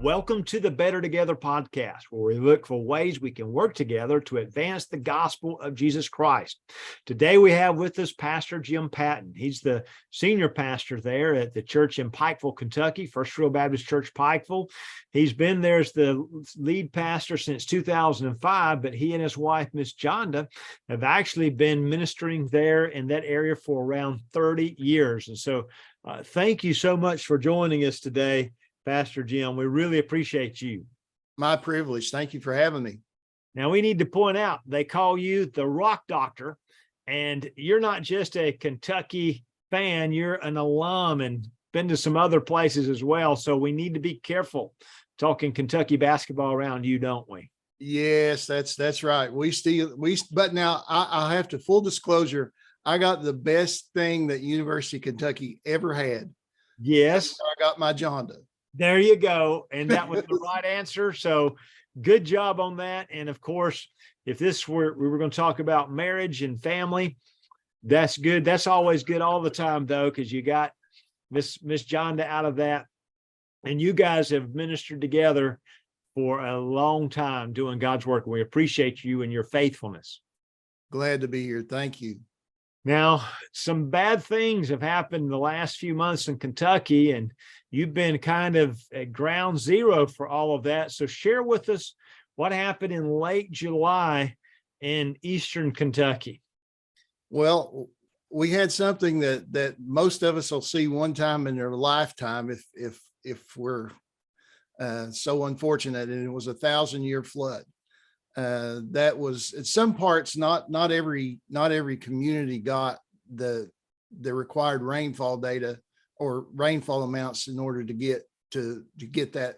Welcome to the Better Together podcast, where we look for ways we can work together to advance the gospel of Jesus Christ. Today we have with us Pastor Jim Patton. He's the senior pastor there at the church in Pikeville, Kentucky, First Real Baptist Church, Pikeville. He's been there as the lead pastor since 2005, but he and his wife, Miss Jonda, have actually been ministering there in that area for around 30 years. And so thank you so much for joining us today, Pastor Jim. We really appreciate you. My privilege. Thank you for having me. Now, we need to point out, they call you the Rock Doctor, and you're not just a Kentucky fan, you're an alum and been to some other places as well. So we need to be careful talking Kentucky basketball around you, don't we? Yes, that's right. But now I have to, full disclosure, I got the best thing that University of Kentucky ever had. Yes. I got my Jonda. There you go. And that was the right answer. So good job on that. And of course, if we were going to talk about marriage and family, that's good. That's always good all the time, though, because you got Miss Jonda out of that. And you guys have ministered together for a long time doing God's work. We appreciate you and your faithfulness. Glad to be here. Thank you. Now, some bad things have happened in the last few months in Kentucky, and you've been kind of at ground zero for all of that. So share with us what happened in late July in Eastern Kentucky. Well, we had something that most of us will see one time in their lifetime if we're so unfortunate, and it was a 1,000-year flood. That was, at some parts, not every community got the required rainfall data or rainfall amounts in order to get that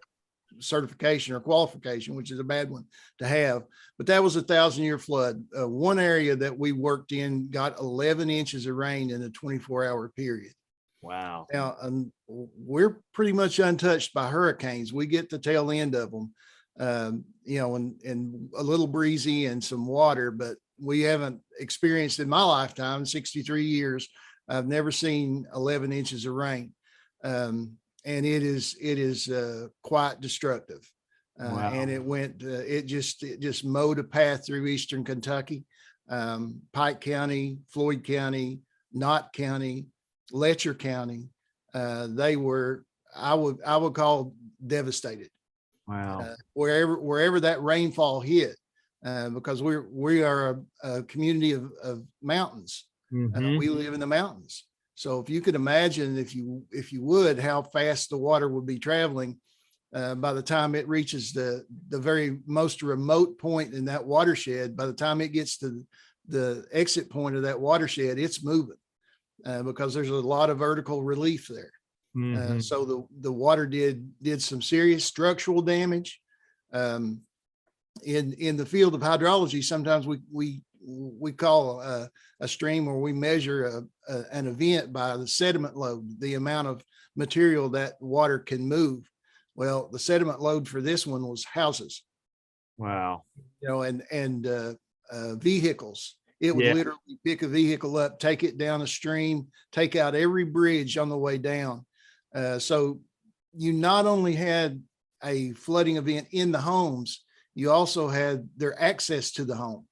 certification or qualification, which is a bad one to have. But that was a 1,000-year flood. One area that we worked in got 11 inches of rain in a 24-hour period. Wow. Now, we're pretty much untouched by hurricanes. We get the tail end of them. And a little breezy and some water, but we haven't experienced in my lifetime, 63 years, I've never seen 11 inches of rain. And it is quite destructive. Wow. And it just mowed a path through Eastern Kentucky, Pike County, Floyd County, Knott County, Letcher County. They were, I would call, devastated. Wow. Wherever that rainfall hit, because we are a community of mountains. Mm-hmm. We live in the mountains. So if you could imagine, if you would, how fast the water would be traveling by the time it reaches the very most remote point in that watershed, by the time it gets to the exit point of that watershed, it's moving because there's a lot of vertical relief there. Mm-hmm. So the water did some serious structural damage. In the field of hydrology, sometimes we call a stream, or we measure an event by the sediment load, the amount of material that water can move. Well, the sediment load for this one was houses. Wow. And vehicles. It would literally pick a vehicle up, take it down a stream, take out every bridge on the way down. So you not only had a flooding event in the homes, you also had their access to the home,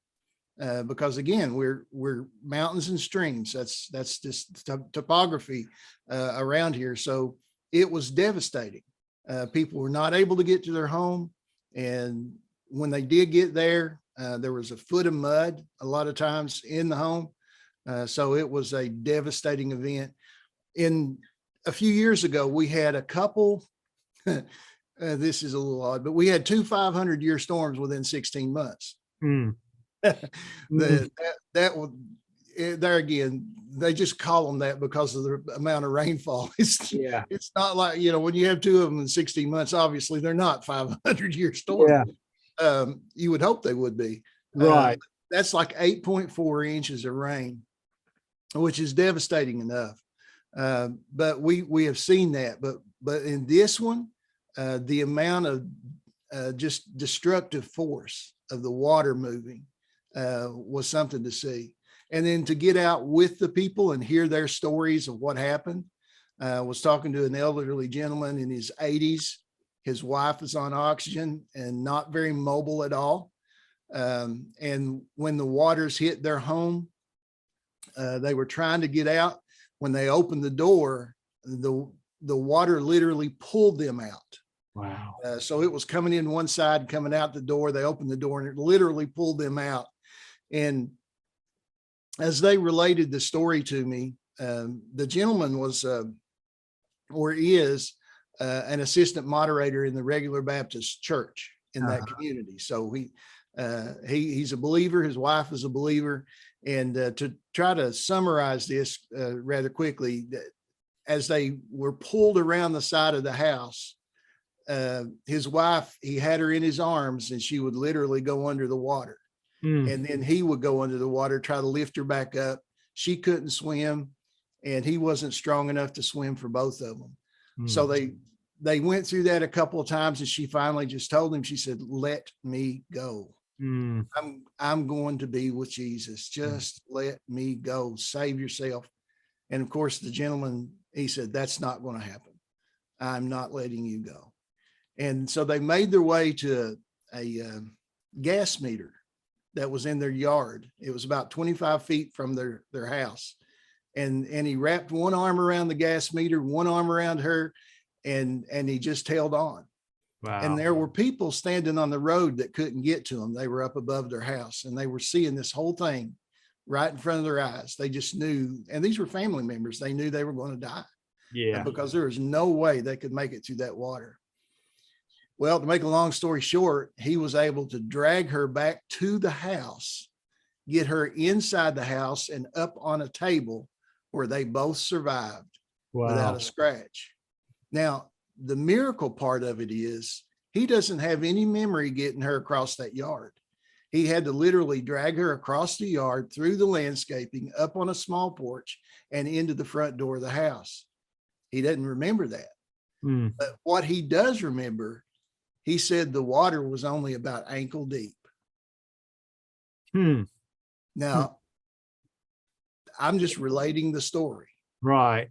because again, we're mountains and streams. That's just topography around here. So it was devastating. People were not able to get to their home, and when they did get there, there was a foot of mud a lot of times in the home. So it was a devastating event. In a few years ago, we had a couple, this is a little odd, but we had 2 500-year storms within 16 months. Mm. That would, there again, they just call them that because of the amount of rainfall. It's not like, when you have 2 of them in 16 months, obviously they're not 500-year storms. Yeah. You would hope they would be. Right. That's like 8.4 inches of rain, which is devastating enough. But we have seen that, but in this one, the amount of just destructive force of the water moving was something to see. And then to get out with the people and hear their stories of what happened. I was talking to an elderly gentleman in his 80s His wife is on oxygen and not very mobile at all. And when the waters hit their home, they were trying to get out. When they opened the door, the water literally pulled them out. Wow. So it was coming in one side, coming out the door. They opened the door and it literally pulled them out. And as they related the story to me, the gentleman was or is an assistant moderator in the regular Baptist church in that community. So he's a believer. His wife is a believer. And to try to summarize this rather quickly, as they were pulled around the side of the house, his wife, he had her in his arms and she would literally go under the water. And then he would go under the water, try to lift her back up. She couldn't swim and he wasn't strong enough to swim for both of them. So they went through that a couple of times and she finally just told him, she said, "Let me go. I'm going to be with Jesus. Just let me go. Save yourself." And of course, the gentleman, he said, "That's not going to happen. I'm not letting you go." And so they made their way to a gas meter that was in their yard. It was about 25 feet from their house. And he wrapped one arm around the gas meter, one arm around her, and he just held on. Wow. And there were people standing on the road that couldn't get to them. They were up above their house and they were seeing this whole thing right in front of their eyes. They just knew, and these were family members. They knew they were going to die. Yeah. Because there was no way they could make it through that water. Well, to make a long story short, he was able to drag her back to the house, get her inside the house and up on a table where they both survived without a scratch. Now, the miracle part of it is he doesn't have any memory getting her across that yard. He had to literally drag her across the yard, through the landscaping, up on a small porch and into the front door of the house. He doesn't remember that. But what he does remember, he said the water was only about ankle deep. Now, I'm just relating the story. Right.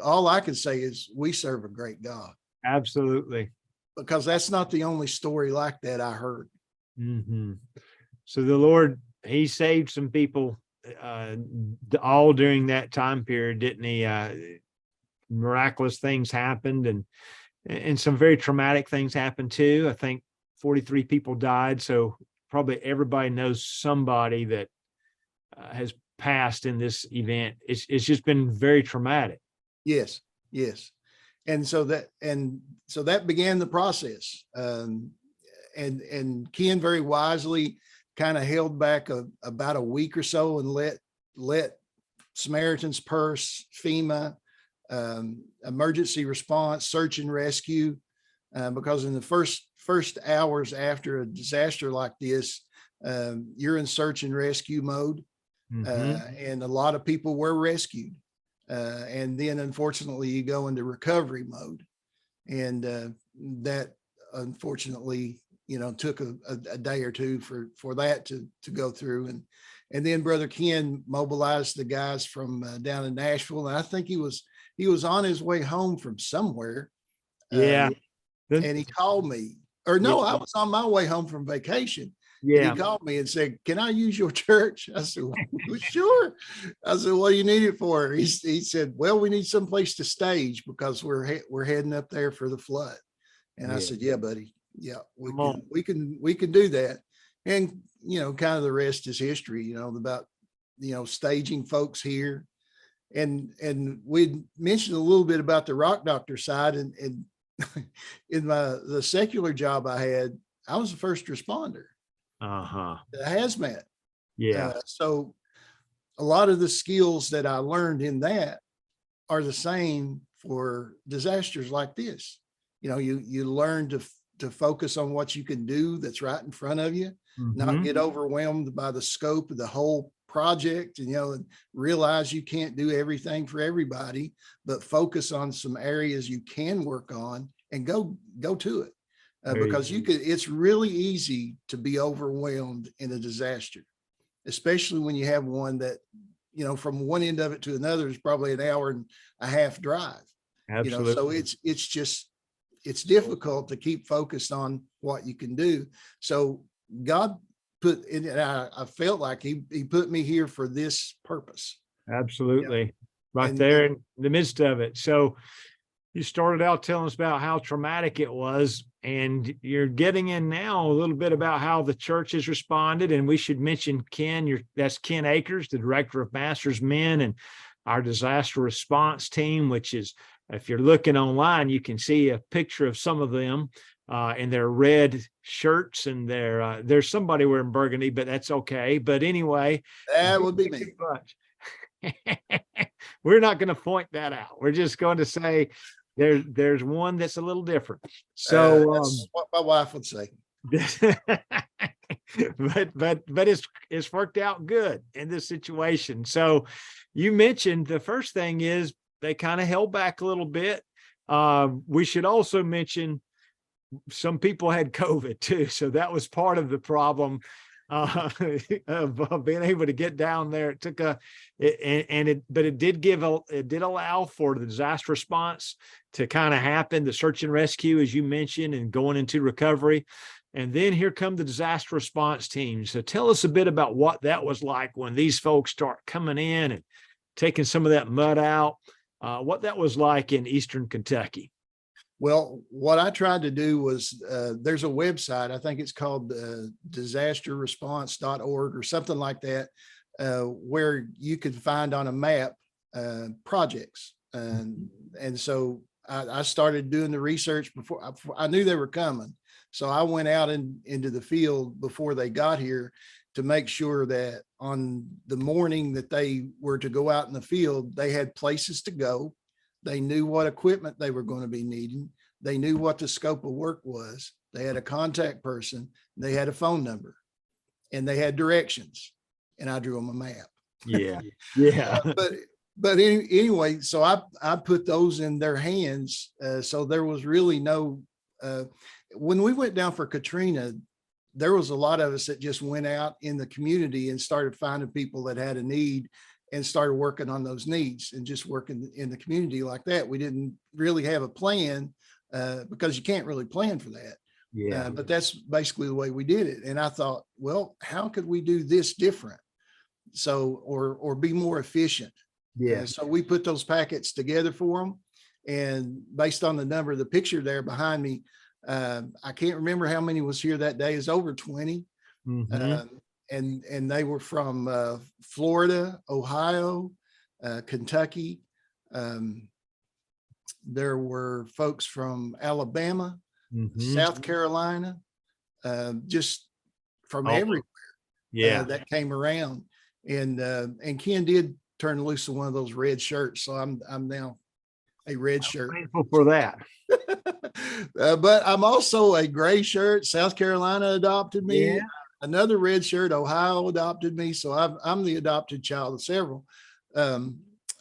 All I can say is we serve a great God. Absolutely. Because that's not the only story like that I heard. So the Lord, he saved some people all during that time period, didn't he? Miraculous things happened and some very traumatic things happened too. I think 43 people died. So probably everybody knows somebody that has passed in this event. It's just been very traumatic. Yes. And so that began the process. And Ken very wisely kind of held back about a week or so and let Samaritan's Purse, FEMA, emergency response, search and rescue, because in the first hours after a disaster like this, you're in search and rescue mode. And a lot of people were rescued. And then unfortunately you go into recovery mode. And that unfortunately, took a day or two for that to go through. And then Brother Ken mobilized the guys from down in Nashville. And I think he was on his way home from somewhere. Yeah. And he called me, or no, I was on my way home from vacation. Yeah. And he called me and said, "Can I use your church?" I said, "Well, sure." I said, "What do you need it for?" He said, "Well, we need some place to stage because we're heading up there for the flood." And I said, "Yeah, buddy. Yeah, we can do that." And, kind of the rest is history, about, staging folks here. And we mentioned a little bit about the rock doctor side, and in the secular job I had, I was a first responder. The hazmat. Yeah. So a lot of the skills that I learned in that are the same for disasters like this. You learn to focus on what you can do that's right in front of you, not get overwhelmed by the scope of the whole project, and realize you can't do everything for everybody, but focus on some areas you can work on and go to it. Because it's really easy to be overwhelmed in a disaster, especially when you have one that, from one end of it to another is probably an hour and a half drive. Absolutely. So it's difficult to keep focused on what you can do. So God put in, I felt like he put me here for this purpose. Absolutely. Right And there in the midst of it. So you started out telling us about how traumatic it was, and you're getting in now a little bit about how the church has responded. And we should mention Ken, that's Ken Akers, the director of Masters Men and our disaster response team, which is, if you're looking online, you can see a picture of some of them in their red shirts, and there's somebody wearing burgundy, but that's okay. But anyway, that would be me. We're not going to point that out. We're just going to say there's one that's a little different. So that's what my wife would say. but it's worked out good in this situation. So you mentioned the first thing is they kind of held back a little bit. We should also mention some people had COVID too, so that was part of the problem of being able to get down there. It took but it did allow for the disaster response to kind of happen, the search and rescue, as you mentioned, and going into recovery. And then here come the disaster response teams. So tell us a bit about what that was like when these folks start coming in and taking some of that mud out, what that was like in Eastern Kentucky. Well, what I tried to do was, there's a website, I think it's called disasterresponse.org or something like that, where you could find on a map projects. And so I started doing the research before I knew they were coming. So I went out into the field before they got here to make sure that on the morning that they were to go out in the field, they had places to go. They knew what equipment they were going to be needing. They knew what the scope of work was. They had a contact person. They had a phone number, and they had directions. And I drew them a map. Yeah, yeah. But anyway, so I put those in their hands. So there was really no. When we went down for Katrina, there was a lot of us that just went out in the community and started finding people that had a need and started working on those needs and just working in the community like that. We didn't really have a plan because you can't really plan for that. Yeah. But that's basically the way we did it. And I thought, well, how could we do this different? So, or be more efficient. Yeah. So we put those packets together for them. And based on the number, the picture there behind me, I can't remember how many was here that day. It's over 20. Mm-hmm. And they were from Florida, Ohio, Kentucky. There were folks from Alabama, Mm-hmm. South Carolina, just from everywhere. Yeah. That came around. And Ken did turn loose of one of those red shirts, so I'm now a red shirt. Thankful for that. But I'm also a gray shirt. South Carolina adopted me. Yeah. Another red shirt, Ohio adopted me. So I'm the adopted child of several.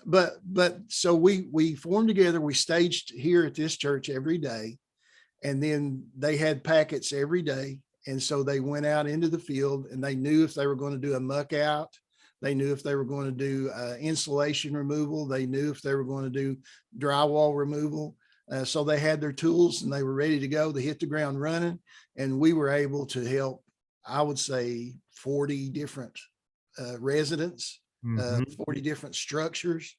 But so we formed together. We staged here at this church every day, and then they had packets every day. And so they went out into the field, and they knew if they were going to do a muck out. They knew if they were going to do insulation removal. They knew if they were going to do drywall removal. So they had their tools and they were ready to go. They hit the ground running, and we were able to help, I would say, 40 different residents, 40 different structures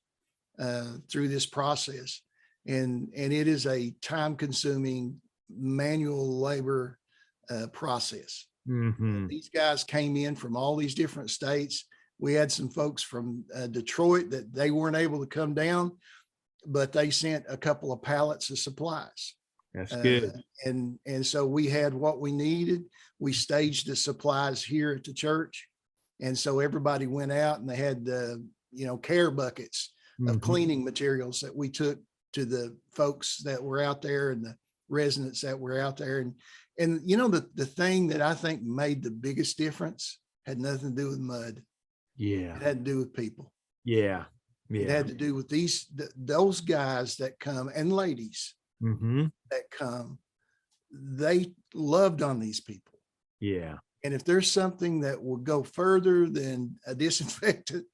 through this process. And it is a time-consuming manual labor process. Mm-hmm. These guys came in from all these different states. We had some folks from Detroit that they weren't able to come down, but they sent a couple of pallets of supplies. That's good. And so we had what we needed. We staged the supplies here at the church. And so everybody went out and they had care buckets of cleaning materials that we took to the folks that were out there and the residents that were out there. And the thing that I think made the biggest difference had nothing to do with mud. Yeah. It had to do with people. Yeah. Yeah. It had to do with those guys that come and ladies that come. They loved on these people. Yeah. And if there's something that will go further than a disinfectant,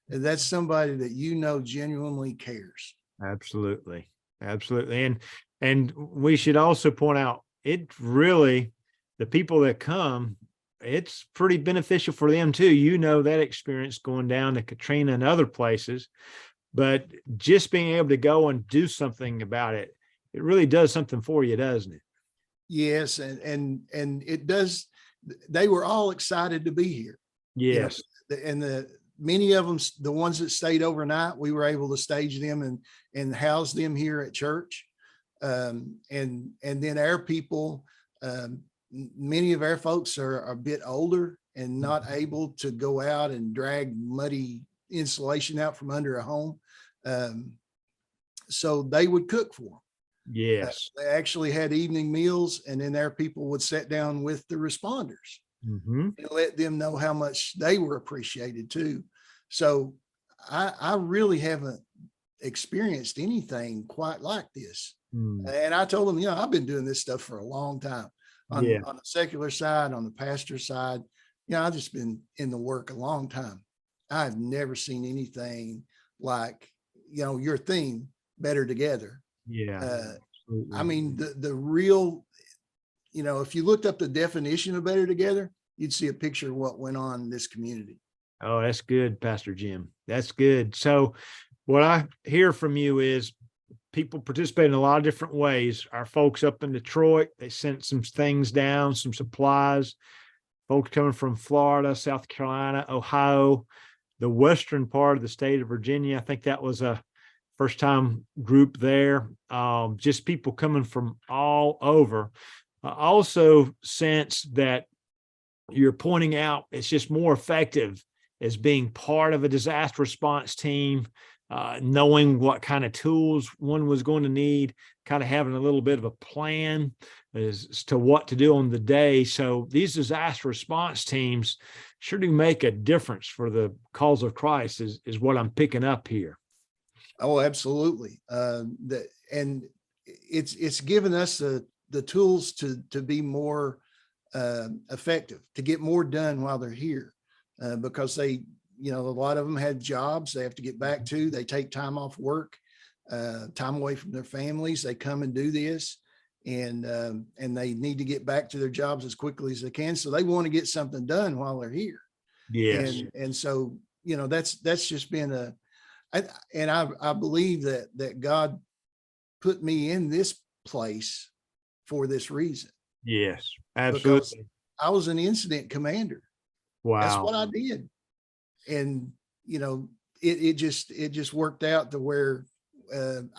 that's somebody that genuinely cares. Absolutely. Absolutely. And And we should also point out, it really, the people that come, it's pretty beneficial for them too. You know, that experience going down to Katrina and other places, but just being able to go and do something about it, it really does something for you, doesn't it? Yes. And it does. They were all excited to be here. Yes. And many of them, the ones that stayed overnight, we were able to stage them and house them here at church. And then our people, many of our folks are a bit older and not able to go out and drag muddy insulation out from under a home. So they would cook for them. Yes. They actually had evening meals, and then our people would sit down with the responders and let them know how much they were appreciated too. So I really haven't experienced anything quite like this. And I told them, I've been doing this stuff for a long time on the secular side, on the pastor side. I've just been in the work a long time. I've never seen anything like, your theme, Better Together. Yeah. I mean, the real, if you looked up the definition of Better Together, you'd see a picture of what went on in this community. Oh, that's good, Pastor Jim. That's good. So what I hear from you is people participate in a lot of different ways. Our folks up in Detroit, they sent some things down, some supplies. Folks coming from Florida, South Carolina, Ohio, the western part of the state of Virginia. I think that was a first time group there. Just people coming from all over. I also sense that you're pointing out it's just more effective as being part of a disaster response team, knowing what kind of tools one was going to need, kind of having a little bit of a plan as to what to do on the day. So these disaster response teams sure do make a difference for the cause of Christ is what I'm picking up here. Oh, absolutely. And it's given us the tools to be more effective, to get more done while they're here, because they, a lot of them had jobs they have to get back to. They take time off work, time away from their families. They come and do this, and they need to get back to their jobs as quickly as they can. So they want to get something done while they're here. Yes. And so, that's just been I believe that God put me in this place for this reason. Yes, absolutely. Because I was an incident commander. Wow. That's what I did. And, it just worked out to where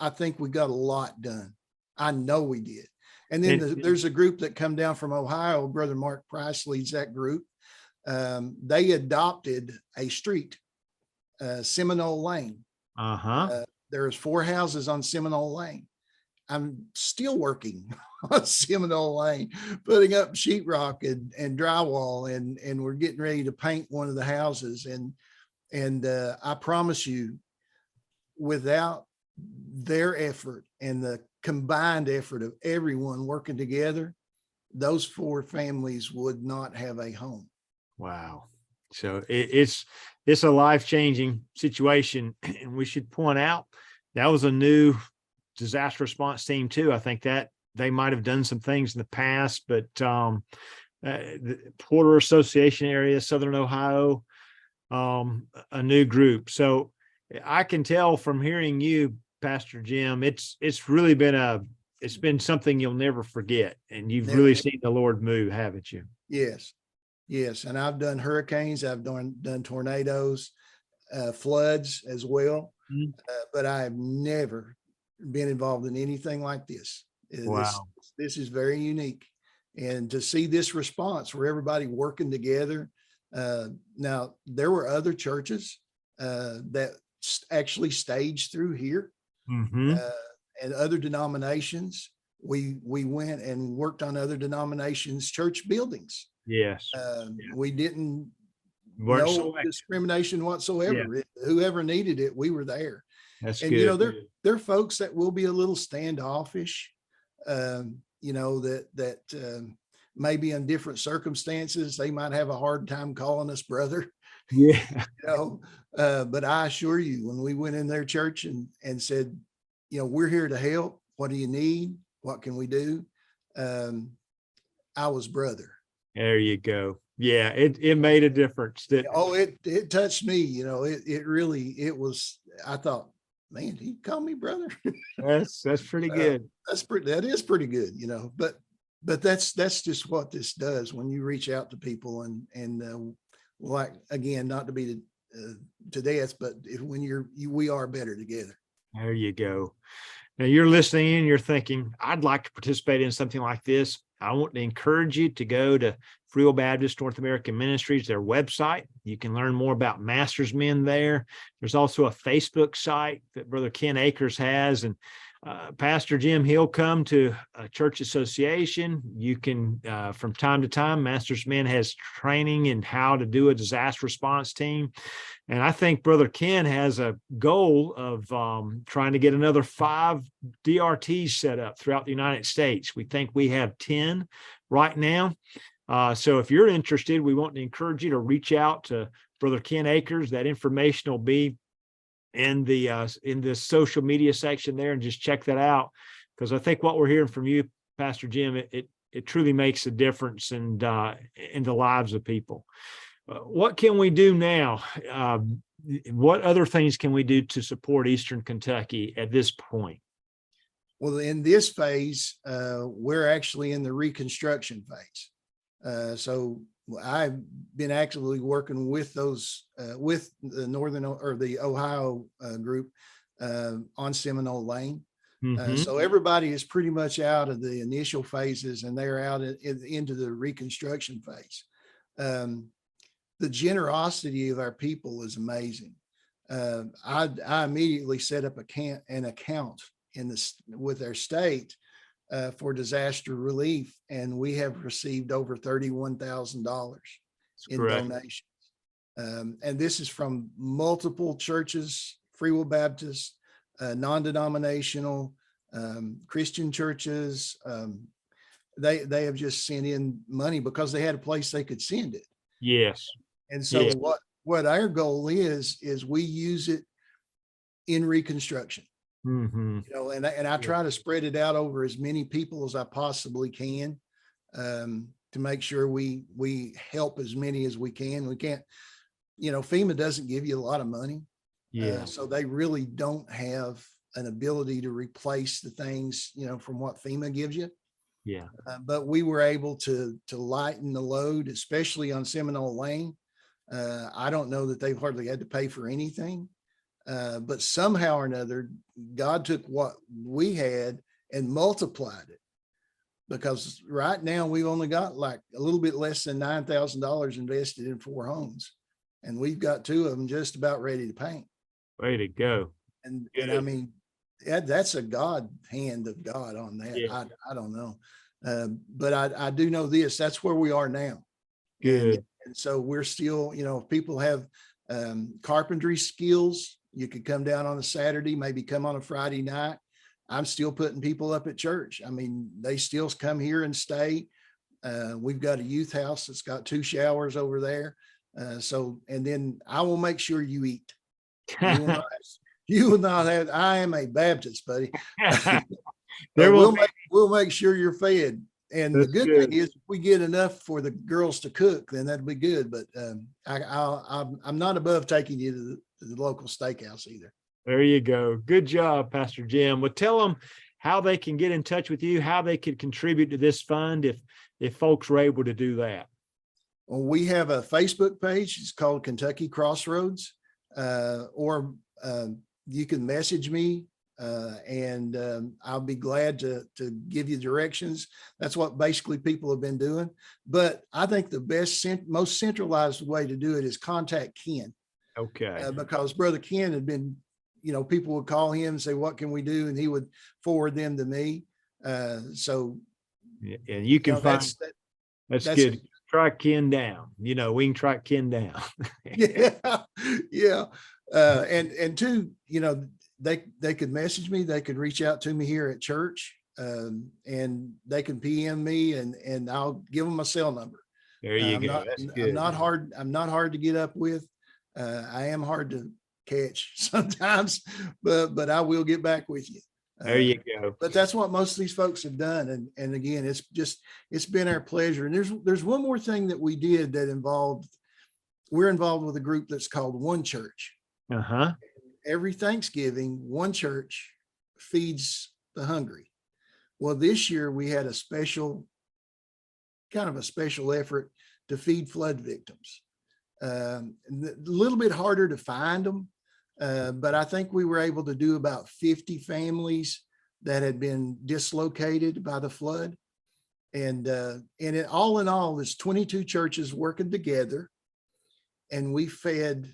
I think we got a lot done. I know we did. And then there's a group that come down from Ohio. Brother Mark Price leads that group. They adopted a street, Seminole Lane. There's 4 houses on Seminole Lane. I'm still working on Seminole Lane, putting up sheetrock and drywall, and we're getting ready to paint one of the houses. And I promise you, without their effort and the combined effort of everyone working together, those 4 families would not have a home. Wow. So it's a life-changing situation. And we should point out that was a new disaster response team too. I think that they might have done some things in the past, but the Porter Association area, Southern Ohio, a new group. So I can tell from hearing you, Pastor Jim, it's really been it's been something you'll never forget. And you've really seen the Lord move, haven't you? Yes. Yes. And I've done hurricanes. I've done tornadoes, floods as well. But I have never been involved in anything like this. Wow. This is very unique. And to see this response where everybody working together. Now, there were other churches that actually staged through here, and other denominations. We went and worked on other denominations' church buildings. Yes. We didn't no discrimination whatsoever. Yeah. Whoever needed it, we were there. That's and good. There are folks that will be a little standoffish, that maybe in different circumstances they might have a hard time calling us brother. Yeah. But I assure you, when we went in their church and said, we're here to help. What do you need? what can we do? I was brother. There you go. Yeah, it made a difference. It touched me, it really, I thought, man, he called me brother. That's pretty good. That is pretty good, but that's just what this does when you reach out to people and like, again, not to be to death, but when we are better together. There you go. Now you're listening and you're thinking, I'd like to participate in something like this. I want to encourage you to go to FWB Baptist North American Ministries, their website. You can learn more about Masters Men there. There's also a Facebook site that Brother Ken Akers has. And Pastor Jim, he'll come to a church association. You can, from time to time, Masters Men has training in how to do a disaster response team. And I think Brother Ken has a goal of trying to get another 5 DRTs set up throughout the United States. We think we have 10 right now. So if you're interested, we want to encourage you to reach out to Brother Ken Akers. That information will be in the social media section there, and just check that out, because I think what we're hearing from you, Pastor Jim, it truly makes a difference in the lives of people. What can we do now? What other things can we do to support Eastern Kentucky at this point? Well, in this phase, we're actually in the reconstruction phase. So I've been actively working with those, with the the Ohio group on Seminole Lane. So everybody is pretty much out of the initial phases, and they're out into the reconstruction phase. The generosity of our people is amazing. I immediately set up an account with our state for disaster relief, and we have received over $31,000 in donations. And this is from multiple churches, FWB Baptist, non-denominational, Christian churches. They have just sent in money because they had a place they could send it. Yes. And so what our goal is we use it in reconstruction. And I try to spread it out over as many people as I possibly can, to make sure we help as many as we can. We can't, FEMA doesn't give you a lot of money. So they really don't have an ability to replace the things, from what FEMA gives you. But we were able to lighten the load, especially on Seminole Lane. I don't know that they've hardly had to pay for anything. But somehow or another, God took what we had and multiplied it, because right now we've only got like a little bit less than $9,000 invested in 4 homes, and we've got 2 of them just about ready to paint. Way to go. And I mean, that's a God hand of God on that. I don't know. But I do know this, that's where we are now. Good. And so we're still, if people have carpentry skills, you could come down on a Saturday, maybe come on a Friday night. I'm still putting people up at church. I mean, they still come here and stay. We've got a youth house that's got 2 showers over there. And then I will make sure you eat. You will not have, I am a Baptist, buddy. We'll make sure you're fed. And the good thing is, if we get enough for the girls to cook, then that'd be good. But I'm not above taking you to the local steakhouse either. There you go. Good job, Pastor Jim. Well, tell them how they can get in touch with you, how they could contribute to this fund if folks were able to do that. Well, we have a Facebook page. It's called Kentucky Crossroads, or you can message me. And I'll be glad to give you directions. That's what basically people have been doing. But I think the best, most centralized way to do it is contact Ken. Okay. Because Brother Ken had been, people would call him and say, what can we do? And he would forward them to me. And you can find that's good. Track Ken down. We can track Ken down. Yeah. And 2, they could message me, they could reach out to me here at church, and they can PM me and I'll give them a cell number. There you go. That's good. I'm not hard to get up with. I am hard to catch sometimes, but I will get back with you. There you go. But that's what most of these folks have done. And again, it's been our pleasure. And there's one more thing that we did that we're involved with a group that's called One Church. Uh-huh. Every Thanksgiving, one church feeds the hungry. Well, this year we had a special effort to feed flood victims. A little bit harder to find them, but I think we were able to do about 50 families that had been dislocated by the flood. And it all in all, there's 22 churches working together, and we fed,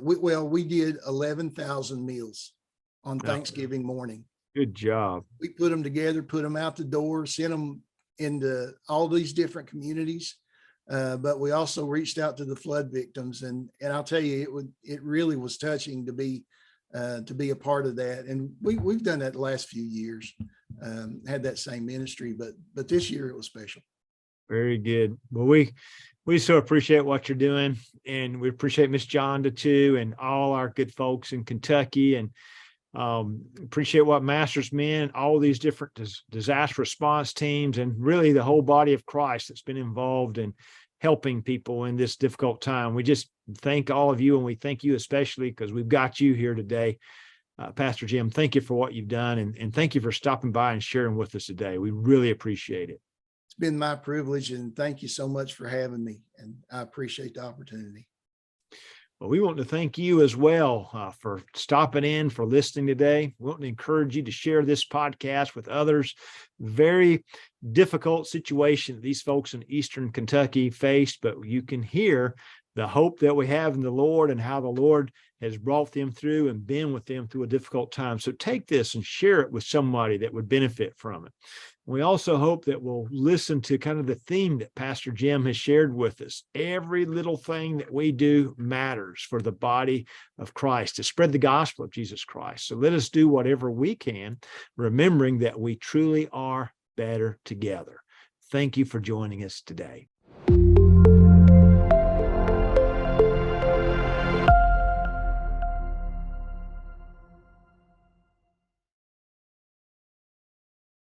we did 11,000 meals on Thanksgiving morning. Good job. We put them together, put them out the door, sent them into all these different communities. But we also reached out to the flood victims, and I'll tell you, it really was touching to be a part of that. And we've done that the last few years, had that same ministry, but this year it was special. Very good. Well, we so appreciate what you're doing, and we appreciate Miss Jonda too, and all our good folks in Kentucky, and appreciate what Masters Men, all these different disaster response teams, and really the whole body of Christ that's been involved in helping people in this difficult time. We just thank all of you, and we thank you especially because we've got you here today. Pastor Jim, thank you for what you've done, and thank you for stopping by and sharing with us today. We really appreciate it. It's been my privilege, and thank you so much for having me, and I appreciate the opportunity. Well, we want to thank you as well for stopping in, for listening today. We want to encourage you to share this podcast with others. Very difficult situation that these folks in Eastern Kentucky faced, but you can hear the hope that we have in the Lord and how the Lord has brought them through and been with them through a difficult time. So take this and share it with somebody that would benefit from it. We also hope that we'll listen to kind of the theme that Pastor Jim has shared with us. Every little thing that we do matters for the body of Christ, to spread the gospel of Jesus Christ. So let us do whatever we can, remembering that we truly are better together. Thank you for joining us today.